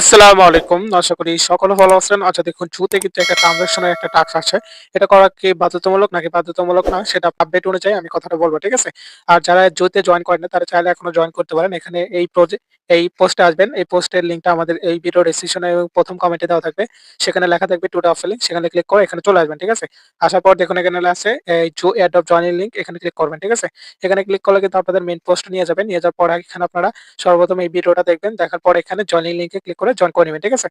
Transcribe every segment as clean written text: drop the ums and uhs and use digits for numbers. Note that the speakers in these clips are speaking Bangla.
আসসালামু আলাইকুম। আশা করি সকলে ভালো আছেন। আচ্ছা দেখুন, জুতে কিন্তু একটা ট্রান্সেকশনের একটা টাস্ক আছে। এটা করা কি বাধ্যতামূলক নাকি বাধ্যতামূলক না সেটা আপডেট অনুযায়ী আমি কথাটা বলব। ঠিক আছে? আর যারা জুতে জয়েন করেন না তারা চাইলে এখনো জয়েন করতে পারেন। এখানে এই পোস্টে আসবেন। এই পোস্টের লিংকটা আমাদের এই ভিডিও ডেসক্রিপশনে এবং ১ম কমেন্টে দেওয়া থাকবে। সেখানে লেখা থাকবে টু দ্যা অফার লিংক, সেখানে ক্লিক করে এখানে চলে আসবেন। ঠিক আছে? আসার পর দেখুন এখানে আছে এই এয়ারড্রপ জয়েনিং লিংক, এখানে ক্লিক করবেন। ঠিক আছে? এখানে ক্লিক করলে কিন্তু আপনাদের মেইন পোস্টে নিয়ে যাবে। নিয়ে যাওয়ার পর এখানে আপনারা সর্বপ্রথম এই ভিডিওটা দেখবেন। দেখার পর এখানে জয়েনিং লিংকে ক্লিক করে জয়েন করে নিবেন। ঠিক আছে?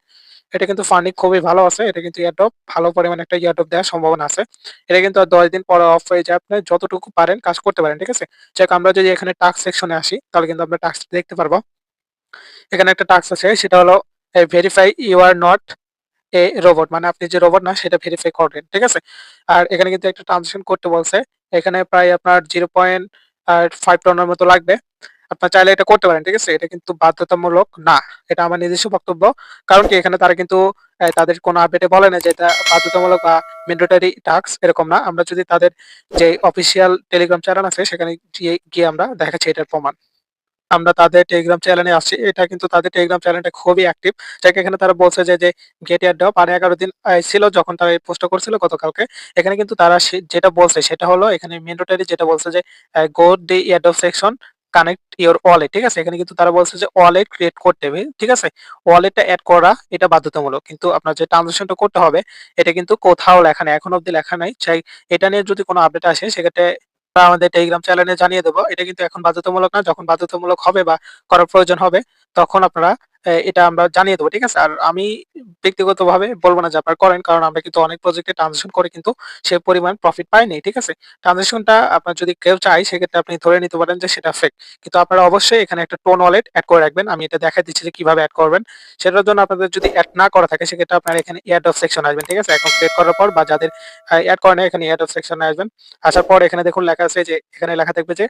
এটা কিন্তু ফান্ডিং খুবই ভালো আছে। এটা কিন্তু এয়ারড্রপ ভালো পরিমাণে একটা এয়ারড্রপ দেওয়ার সম্ভাবনা আছে। এটা কিন্তু আর ১০ দিন পরে অফ হয়ে যায়। আপনি যতটুকু পারেন কাজ করতে পারেন। ঠিক আছে? যাক আমরা যদি এখানে টাস্ক সেকশনে আসি তাহলে কিন্তু আমরা টাস্কটা দেখতে পারবো। এখানে একটা টাস্ক আছে, সেটা হলো verify you are not a robot, মানে আপনি যে রোবট না সেটা ভেরিফাই করবেন। ঠিক আছে? আর এখানে কিন্তু একটা ট্রানজাকশন করতে বলছে। এখানে প্রায় আপনার 0.5 টনের মতো লাগবে। আপনার চাইলে এটা করতে পারেন। ঠিক আছে? এটা কিন্তু বাধ্যতামূলক না। এটা আমার নিজস্ব বক্তব্য। কারণ কি এখানে তারা কিন্তু তাদের কোনো আপডেটে বলে না যে এটা বাধ্যতামূলক বা ম্যান্ডেটরি টাস্ক, এরকম না। আমরা যদি তাদের যে অফিসিয়াল টেলিগ্রাম চ্যানেল আছে সেখানে গিয়ে আমরা দেখাচ্ছি এটার প্রমাণ। আমরা তাদের টেলিগ্রাম চ্যানেলে আসছি। এটা কিন্তু তাদের টেলিগ্রাম চ্যানেলটা খুবই অ্যাক্টিভ। যাকে এখানে তারা বলছে যে গেট এয়ারড্রপ আর ১১ দিন ছিল যখন তারা এই পোস্টটা করছিল গতকালকে। এখানে কিন্তু তারা যেটা বলছে সেটা হলো এখানে ম্যান্ডেটরি যেটা বলছে যে go the airdrop section connect your wallet. ঠিক আছে? এখানে কিন্তু তারা বলছে যে ওয়ালেট ক্রিয়েট করতে হবে। ঠিক আছে? ওয়ালেটটা এড করা এটা বাধ্যতামূলক। কিন্তু আপনার যে ট্রান্সেকশনটা করতে হবে এটা কিন্তু কোথাও লেখা নেই। এখনো অব্দি লেখা নাই। চাই এটা নিয়ে যদি কোনো আপডেট আসে সেক্ষেত্রে আমরা আমাদের টেলিগ্রাম চ্যানেলে জানিয়ে দেব। এটা কিন্তু এখন বাধ্যতামূলক না। যখন বাধ্যতামূলক হবে বা করার প্রয়োজন হবে তখন আপনারা এটা আমরা জানিয়ে দেব। ঠিক আছে? আর আমি ব্যক্তিগতভাবে বলব না যে আপনারা করেন। কারণ আমরা কিন্তু অনেক প্রজেক্টে ট্রান্সেকশন করে কিন্তু সে পরিমাণ প্রফিট পাই নাই। ঠিক আছে? ট্রান্সেকশনটা আপনার যদি কেউ চায় সেক্ষেত্রে আপনি ধরে নিতে পারেন যে সেটা ফেক। কিন্তু আপনারা অবশ্যই এখানে একটা টোন ওয়ালেট এড করে রাখবেন। আমি এটা দেখায় দিচ্ছি যে কিভাবে এড করবেন। সেটার জন্য আপনাদের যদি এড না করা থাকে সেক্ষেত্রে আপনারা এখানে এয়ারড্রপ সেকশনে আসবেন। ঠিক আছে? অ্যাকাউন্ট ক্রিয়েট করার পর বা যাদের এড করে নাই এখানে এয়ারড্রপ সেকশনে আসবেন। আসার পর এখানে দেখুন লেখা আছে যে এখানে লেখা থাকবে যে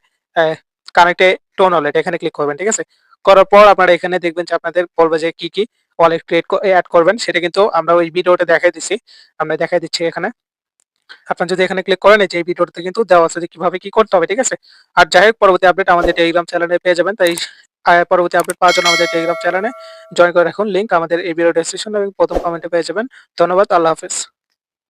কানেক্ট এ টোন ওয়ালেট, এখানে ক্লিক করবেন। ঠিক আছে? করার পর আপনারা এখানে দেখবেন যে আপনাদের বলবে যে কি ওয়ালেট ক্রিয়েট এড করবেন, সেটা কিন্তু আমরা ওই ভিডিওতে দেখাই দিচ্ছি। আমরা দেখাই দিচ্ছি এখানে। আপনারা যদি এখানে ক্লিক করেন এই যে এই ভিডিওতে কিন্তু দেওয়া আছে যে কিভাবে কি করতে হবে। ঠিক আছে? আর যাই হোক, পরবর্তী আপডেট আমাদের টেলিগ্রাম চ্যানেলে পেয়ে যাবেন। তাই পরবর্তী আপডেট পাওয়ার জন্য আমাদের টেলিগ্রাম চ্যানেলে জয়েন করে রাখুন। লিংক আমাদের এই ভিডিও ডেসক্রিপশনে এবং ১ম কমেন্টে পেয়ে যাবেন। ধন্যবাদ। আল্লাহ হাফেজ।